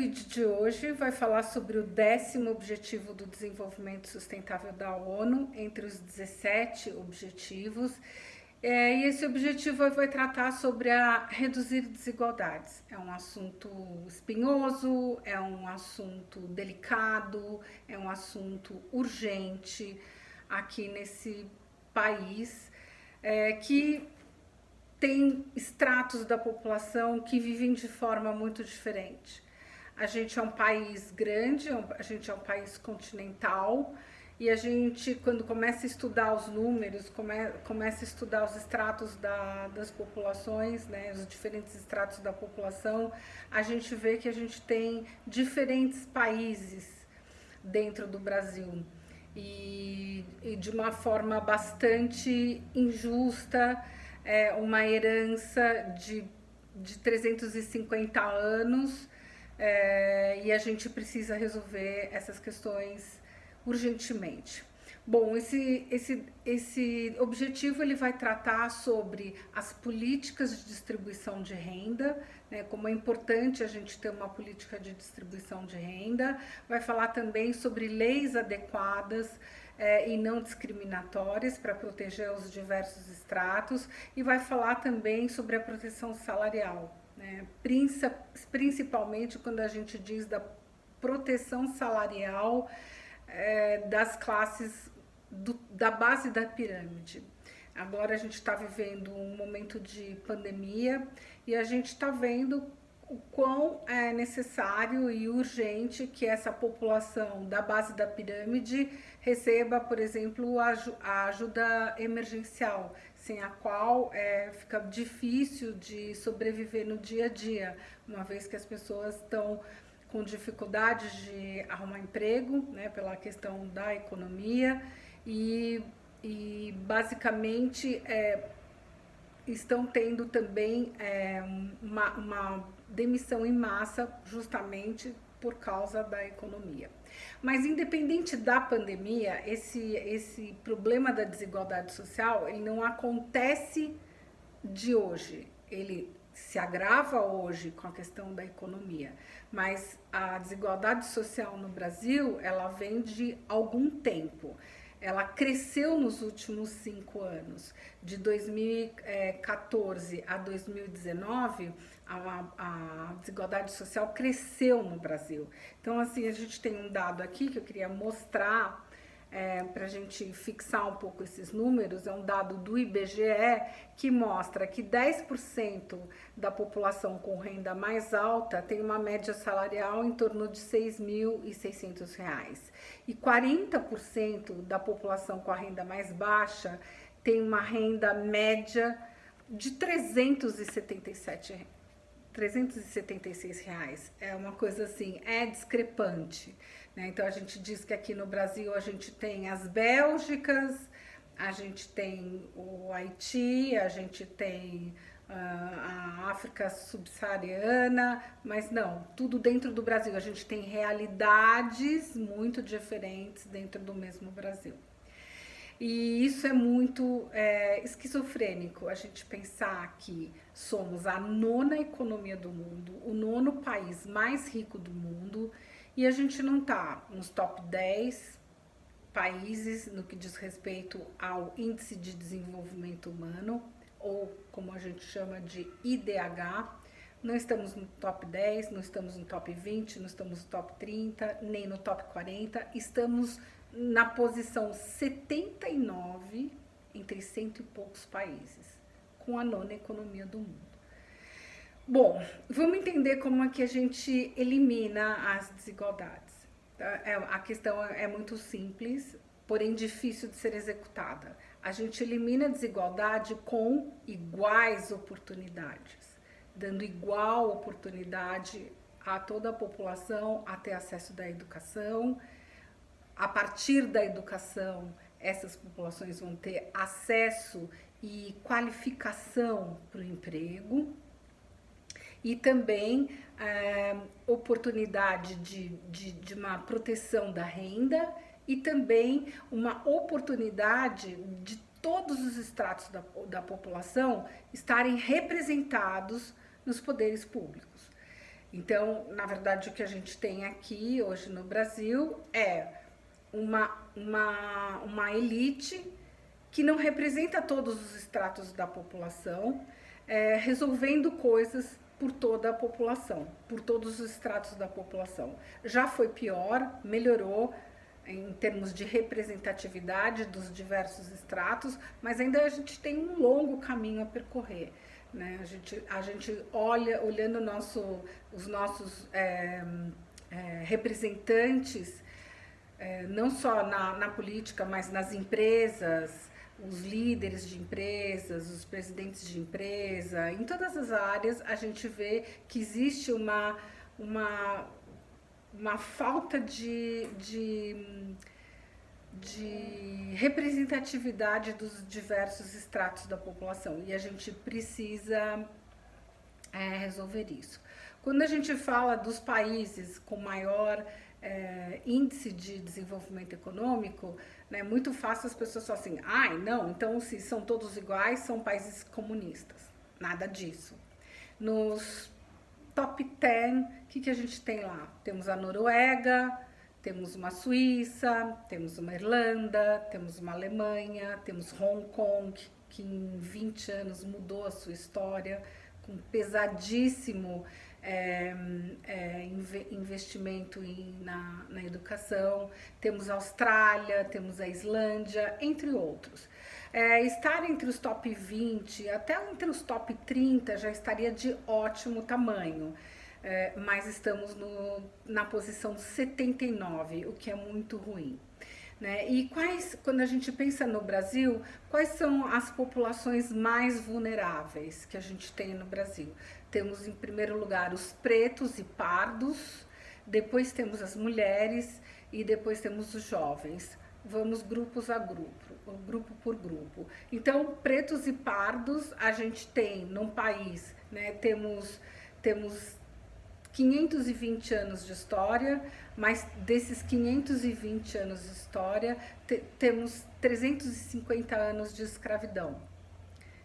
vídeo de hoje vai falar sobre o 10º Objetivo do Desenvolvimento Sustentável da ONU, entre os 17 objetivos. E esse objetivo vai tratar sobre reduzir desigualdades. É um assunto espinhoso, é um assunto delicado, é um assunto urgente aqui nesse país que tem estratos da população que vivem de forma muito diferente. A gente é um país grande, a gente é um país continental, e a gente, quando começa a estudar os números, começa a estudar os estratos das populações, né, os diferentes estratos da população, a gente vê que a gente tem diferentes países dentro do Brasil. E de uma forma bastante injusta, uma herança de 350 anos, e a gente precisa resolver essas questões urgentemente. Bom, esse objetivo ele vai tratar sobre as políticas de distribuição de renda, né, como é importante a gente ter uma política de distribuição de renda, vai falar também sobre leis adequadas e não discriminatórias para proteger os diversos estratos, e vai falar também sobre a proteção salarial, né, principalmente quando a gente diz da proteção salarial das classes da base da pirâmide. Agora a gente está vivendo um momento de pandemia e a gente está vendo o quão é necessário e urgente que essa população da base da pirâmide receba, por exemplo, a ajuda emergencial, sem a qual fica difícil de sobreviver no dia a dia, uma vez que as pessoas estão com dificuldades de arrumar emprego, né, pela questão da economia, e basicamente estão tendo também uma demissão em massa justamente por causa da economia. Mas independente da pandemia, esse problema da desigualdade social, ele não acontece de hoje, ele se agrava hoje com a questão da economia, mas a desigualdade social no Brasil, ela vem de algum tempo. Ela cresceu nos últimos 5 anos. De 2014 a 2019, a desigualdade social cresceu no Brasil. Então, assim, a gente tem um dado aqui que eu queria mostrar para a gente fixar um pouco esses números. É um dado do IBGE que mostra que 10% da população com renda mais alta tem uma média salarial em torno de R$ 6.600 e 40% da população com a renda mais baixa tem uma renda média de R$ 376 reais. É uma coisa assim, é discrepante, né? Então a gente diz que aqui no Brasil a gente tem as Bélgicas, a gente tem o Haiti, a gente tem a África subsaariana, mas não, tudo dentro do Brasil. A gente tem realidades muito diferentes dentro do mesmo Brasil. E isso é muito esquizofrênico, a gente pensar que somos a 9ª economia do mundo, o 9º país mais rico do mundo, e a gente não está nos top 10 países no que diz respeito ao Índice de Desenvolvimento Humano, ou como a gente chama de IDH. Não estamos no top 10, não estamos no top 20, não estamos no top 30, nem no top 40, estamos na posição 79 entre 100 e poucos países, com a 9ª economia do mundo. Bom, vamos entender como é que a gente elimina as desigualdades. A questão é muito simples, porém difícil de ser executada. A gente elimina a desigualdade com iguais oportunidades, dando igual oportunidade a toda a população a ter acesso da educação. A partir da educação, essas populações vão ter acesso e qualificação para o emprego, e também oportunidade de uma proteção da renda, e também uma oportunidade de todos os estratos da população estarem representados nos poderes públicos. Então, na verdade, o que a gente tem aqui hoje no Brasil é uma elite que não representa todos os estratos da população, resolvendo coisas por toda a população, por todos os estratos da população. Já foi pior, melhorou em termos de representatividade dos diversos estratos, mas ainda a gente tem um longo caminho a percorrer. Né? A gente olhando os nossos representantes, não só na política, mas nas empresas, os líderes de empresas, os presidentes de empresa, em todas as áreas a gente vê que existe uma falta de representatividade dos diversos estratos da população, e a gente precisa resolver isso. Quando a gente fala dos países com maior índice de desenvolvimento econômico, é muito fácil as pessoas falarem assim, ai, não, então se são todos iguais, são países comunistas. Nada disso. Nos top 10, o que a gente tem lá? Temos a Noruega, temos uma Suíça, temos uma Irlanda, temos uma Alemanha, temos Hong Kong, que em 20 anos mudou a sua história, com pesadíssimo investimento na educação. Temos a Austrália, temos a Islândia, entre outros. Estar entre os top 20, até entre os top 30 já estaria de ótimo tamanho. Mas estamos na posição 79, o que é muito ruim. Né? E quando a gente pensa no Brasil, quais são as populações mais vulneráveis que a gente tem no Brasil? Temos, em primeiro lugar, os pretos e pardos, depois temos as mulheres e depois temos os jovens. Vamos grupos a grupo por grupo. Então, pretos e pardos, a gente tem num país, né, temos 520 anos de história, mas desses 520 anos de história, temos 350 anos de escravidão.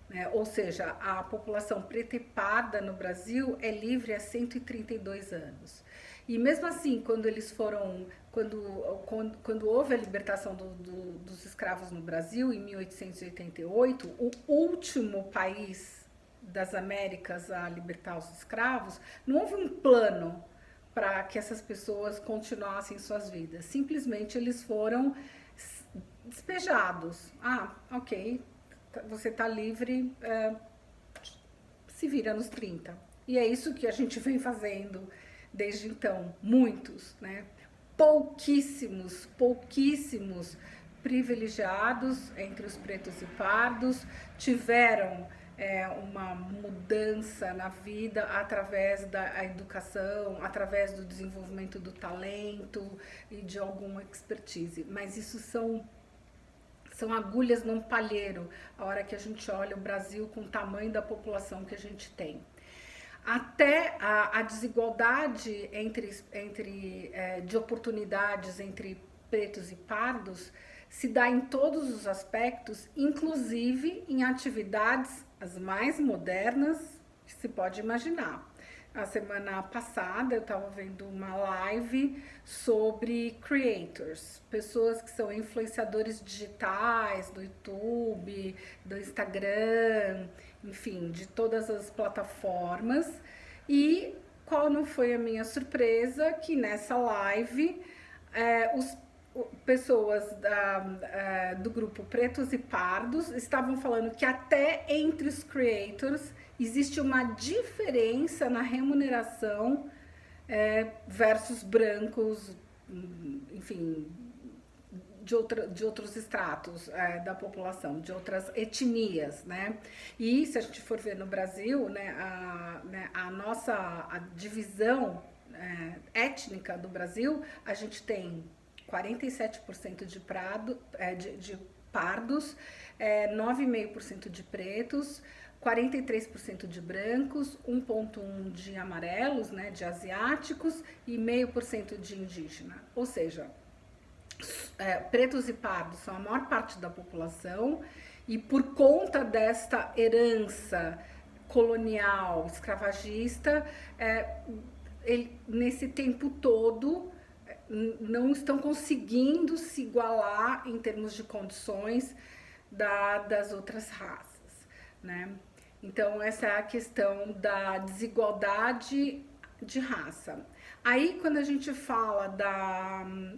Né? Ou seja, a população preta e parda no Brasil é livre há 132 anos. E mesmo assim, quando houve a libertação dos escravos no Brasil, em 1888, o último país das Américas a libertar os escravos, não houve um plano para que essas pessoas continuassem suas vidas. Simplesmente eles foram despejados. Ah, ok, você está livre, se vira nos 30. E é isso que a gente vem fazendo desde então, muitos, né? Pouquíssimos privilegiados entre os pretos e pardos tiveram uma mudança na vida através da educação, através do desenvolvimento do talento e de alguma expertise. Mas isso são agulhas num palheiro, a hora que a gente olha o Brasil com o tamanho da população que a gente tem. Até a desigualdade de oportunidades entre pretos e pardos se dá em todos os aspectos, inclusive em atividades as mais modernas que se pode imaginar. A semana passada eu estava vendo uma live sobre creators, pessoas que são influenciadores digitais do YouTube, do Instagram, enfim, de todas as plataformas. E qual não foi a minha surpresa que nessa live pessoas do grupo Pretos e Pardos estavam falando que até entre os creators existe uma diferença na remuneração versus brancos, enfim, de outros estratos da população, de outras etnias, né? E se a gente for ver no Brasil, né, a divisão étnica do Brasil, a gente tem 47% de pardos, 9,5% de pretos, 43% de brancos, 1,1% de amarelos, né, de asiáticos, e 0,5% de indígena. Ou seja, pretos e pardos são a maior parte da população, e por conta desta herança colonial escravagista, nesse tempo todo, não estão conseguindo se igualar em termos de condições das outras raças, né? Então, essa é a questão da desigualdade de raça. Aí, quando a gente fala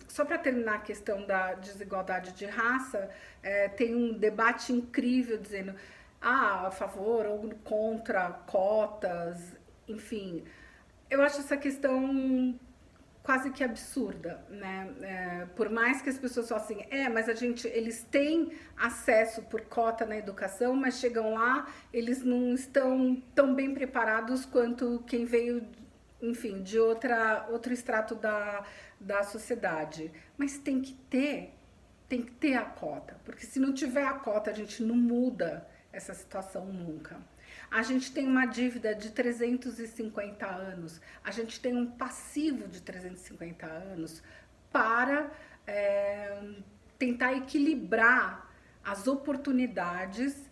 só para terminar a questão da desigualdade de raça, tem um debate incrível dizendo a favor ou contra cotas, enfim. Eu acho essa questão quase que absurda, né? Por mais que as pessoas falem assim, mas eles têm acesso por cota na educação, mas chegam lá, eles não estão tão bem preparados quanto quem veio, enfim, de outro extrato da sociedade. Mas tem que ter a cota, porque se não tiver a cota, a gente não muda essa situação nunca. A gente tem uma dívida de 350 anos, a gente tem um passivo de 350 anos para tentar equilibrar as oportunidades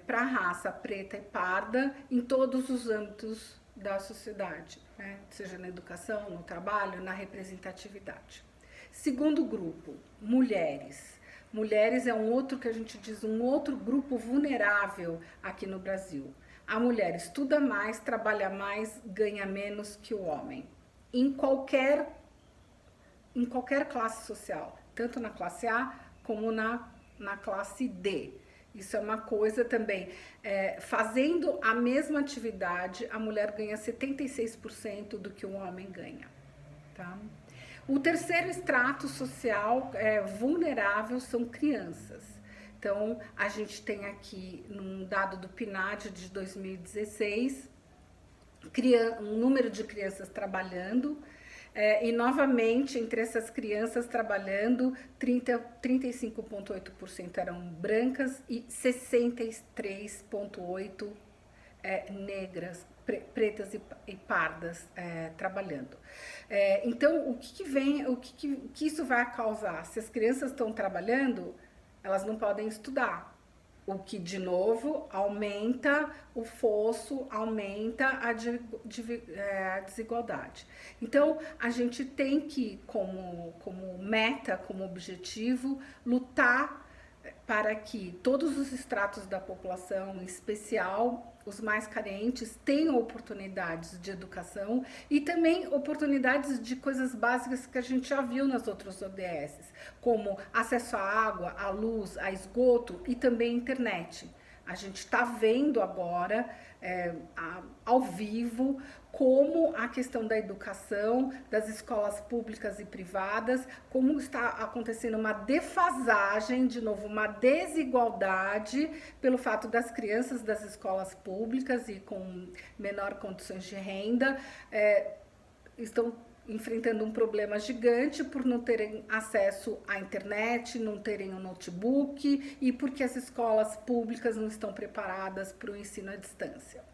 para a raça preta e parda em todos os âmbitos da sociedade, né? Seja na educação, no trabalho, na representatividade. Segundo grupo, mulheres. Mulheres é um outro que a gente diz, um outro grupo vulnerável aqui no Brasil. A mulher estuda mais, trabalha mais, ganha menos que o homem. Em qualquer classe social, tanto na classe A como na classe D. Isso é uma coisa também. Fazendo a mesma atividade, a mulher ganha 76% do que o homem ganha. Tá? O terceiro extrato social vulnerável são crianças. Então, a gente tem aqui, num dado do PNAD de 2016, um número de crianças trabalhando, e novamente, entre essas crianças trabalhando, 35,8% eram brancas e 63,8% negras, pretas e pardas trabalhando. Então, o que isso vai causar? Se as crianças estão trabalhando, elas não podem estudar, o que, de novo, aumenta o fosso, aumenta a desigualdade. Então, a gente tem que, como meta, como objetivo, lutar para que todos os estratos da população, em especial os mais carentes, tenham oportunidades de educação e também oportunidades de coisas básicas que a gente já viu nas outras ODSs, como acesso à água, à luz, a esgoto e também internet. A gente está vendo agora, ao vivo, como a questão da educação, das escolas públicas e privadas, como está acontecendo uma defasagem, de novo, uma desigualdade pelo fato das crianças das escolas públicas e com menor condições de renda estão enfrentando um problema gigante por não terem acesso à internet, não terem um notebook e porque as escolas públicas não estão preparadas para o ensino à distância.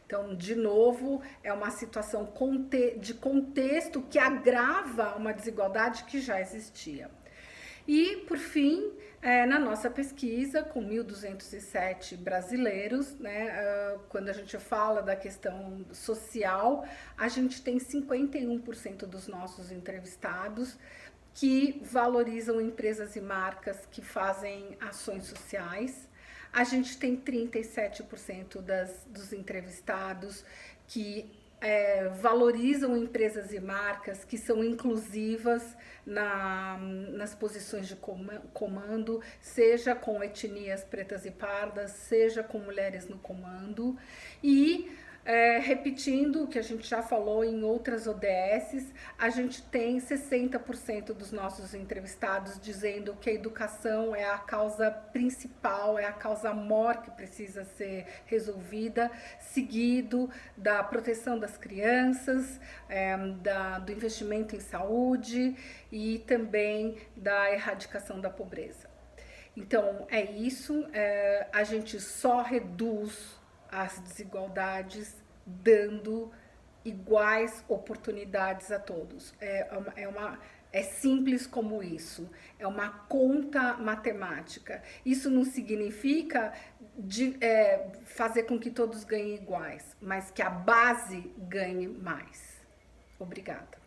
Então, de novo, é uma situação de contexto que agrava uma desigualdade que já existia. E, por fim, na nossa pesquisa, com 1.207 brasileiros, né, quando a gente fala da questão social, a gente tem 51% dos nossos entrevistados que valorizam empresas e marcas que fazem ações sociais. A gente tem 37% dos entrevistados que valorizam empresas e marcas que são inclusivas nas posições de comando, seja com etnias pretas e pardas, seja com mulheres no comando. E repetindo o que a gente já falou em outras ODSs, a gente tem 60% dos nossos entrevistados dizendo que a educação é a causa principal, é a causa maior que precisa ser resolvida, seguido da proteção das crianças, do investimento em saúde e também da erradicação da pobreza. Então, é isso, a gente só reduz as desigualdades dando iguais oportunidades a todos. É simples como isso, é uma conta matemática. Isso não significa fazer com que todos ganhem iguais, mas que a base ganhe mais. Obrigada.